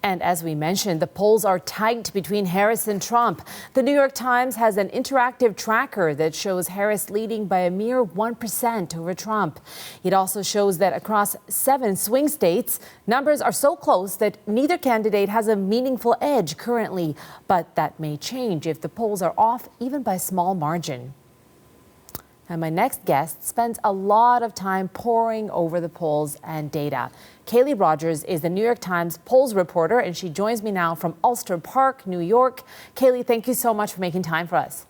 And as we mentioned, the polls are tight between Harris and Trump. The New York Times has an interactive tracker that shows Harris leading by a mere 1% over Trump. It also shows that across 7 swing states, numbers are so close that neither candidate has a meaningful edge currently. But that may change if the polls are off even by a small margin. And my next guest spends a lot of time poring over the polls and data. Kaleigh Rogers is the New York Times polls reporter, and she joins me now from Ulster Park, New York. Kaleigh, thank you so much for making time for us.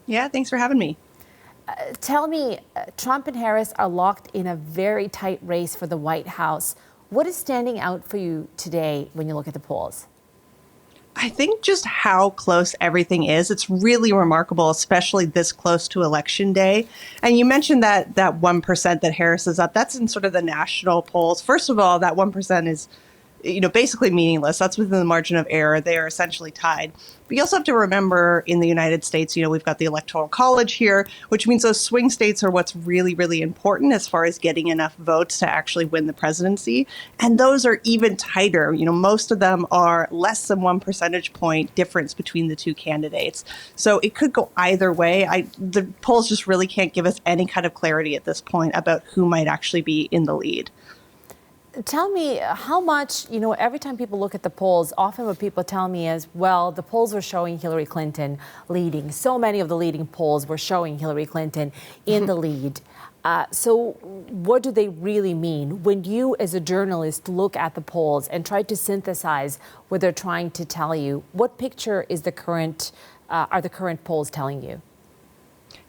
Yeah, thanks for having me. Tell me, Trump and Harris are locked in a very tight race for the White House. What is standing out for you today when you look at the polls? I think just how close everything is. It's really remarkable, especially this close to Election Day. And you mentioned that 1% that Harris is up. That's in sort of the national polls. First of all, that 1% is, basically meaningless. That's within the margin of error. They are essentially tied. But you also have to remember in the United States, we've got the Electoral College here, which means those swing states are what's really, really important as far as getting enough votes to actually win the presidency. And those are even tighter. Most of them are less than 1 percentage point difference between the two candidates. So it could go either way. The polls just really can't give us any kind of clarity at this point about who might actually be in the lead. Tell me how much, every time people look at the polls, often what people tell me is, well, the polls were showing Hillary Clinton leading. So many of the leading polls were showing Hillary Clinton in the lead. So what do they really mean? When you, as a journalist, look at the polls and try to synthesize what they're trying to tell you, what picture is are the current polls telling you?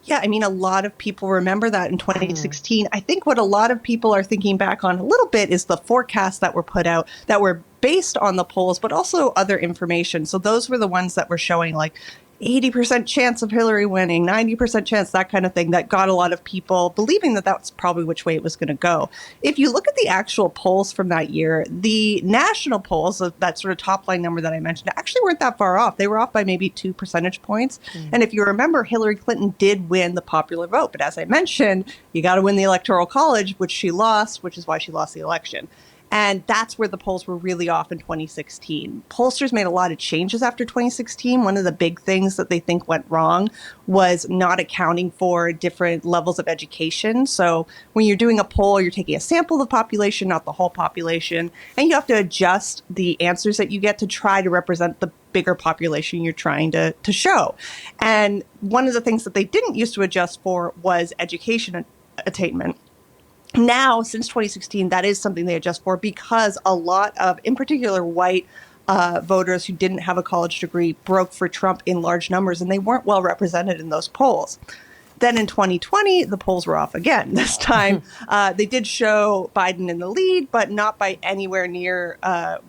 Yeah, a lot of people remember that in 2016. I think what a lot of people are thinking back on a little bit is the forecasts that were put out that were based on the polls, but also other information. So those were the ones that were showing like 80% chance of Hillary winning, 90% chance, that kind of thing, that got a lot of people believing that that's probably which way it was going to go. If you look at the actual polls from that year, the national polls, that sort of top line number that I mentioned, actually weren't that far off. They were off by maybe 2 percentage points. And if you remember, Hillary Clinton did win the popular vote. But as I mentioned, you got to win the Electoral College, which she lost, which is why she lost the election. And that's where the polls were really off in 2016. Pollsters made a lot of changes after 2016. One of the big things that they think went wrong was not accounting for different levels of education. So when you're doing a poll, you're taking a sample of the population, not the whole population, and you have to adjust the answers that you get to try to represent the bigger population you're trying to show. And one of the things that they didn't used to adjust for was education attainment. Now, since 2016, that is something they adjust for because a lot of, in particular, white voters who didn't have a college degree broke for Trump in large numbers, and they weren't well represented in those polls. Then in 2020, the polls were off again. This time, they did show Biden in the lead, but not by anywhere near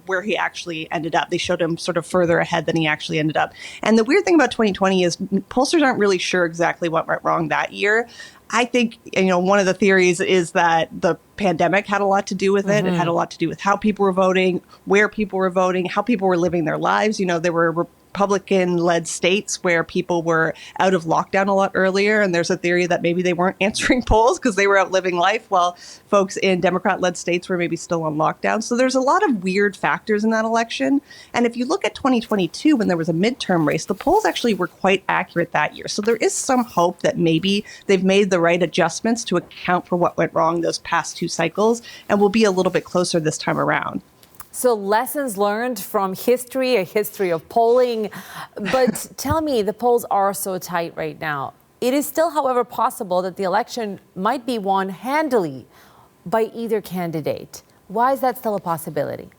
where he actually ended up. They showed him sort of further ahead than he actually ended up. And the weird thing about 2020 is pollsters aren't really sure exactly what went wrong that year. I think, one of the theories is that the pandemic had a lot to do with it. It had a lot to do with how people were voting, where people were voting, how people were living their lives. There were Republican-led states where people were out of lockdown a lot earlier. And there's a theory that maybe they weren't answering polls because they were out living life while folks in Democrat-led states were maybe still on lockdown. So there's a lot of weird factors in that election. And if you look at 2022, when there was a midterm race, the polls actually were quite accurate that year. So there is some hope that maybe they've made the right adjustments to account for what went wrong those past 2 cycles and will be a little bit closer this time around. So lessons learned from history, a history of polling. But tell me, the polls are so tight right now. It is still, however, possible that the election might be won handily by either candidate. Why is that still a possibility?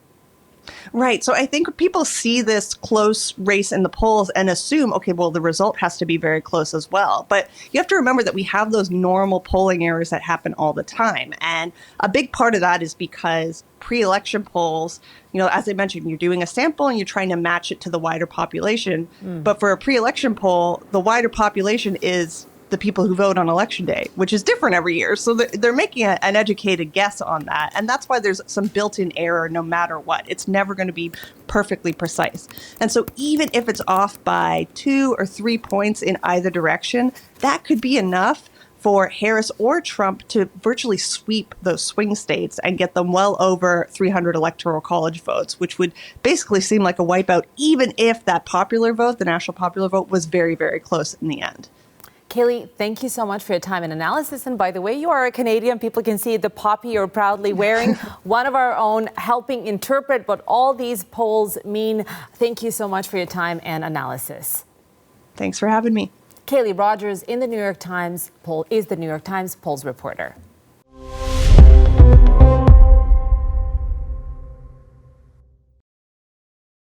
Right. So I think people see this close race in the polls and assume, okay, well, the result has to be very close as well. But you have to remember that we have those normal polling errors that happen all the time. And a big part of that is because pre-election polls, as I mentioned, you're doing a sample and you're trying to match it to the wider population. But for a pre-election poll, the wider population is the people who vote on election day, which is different every year. So they're making an educated guess on that. And that's why there's some built-in error no matter what. It's never going to be perfectly precise. And so even if it's off by 2 or 3 points in either direction, that could be enough for Harris or Trump to virtually sweep those swing states and get them well over 300 electoral college votes, which would basically seem like a wipeout, even if that popular vote, the national popular vote, was very, very close in the end. Kaleigh, thank you so much for your time and analysis. And by the way, you are a Canadian. People can see the poppy you're proudly wearing. One of our own, helping interpret what all these polls mean. Thank you so much for your time and analysis. Thanks for having me. Kaleigh Rogers in the New York Times is the New York Times polls reporter.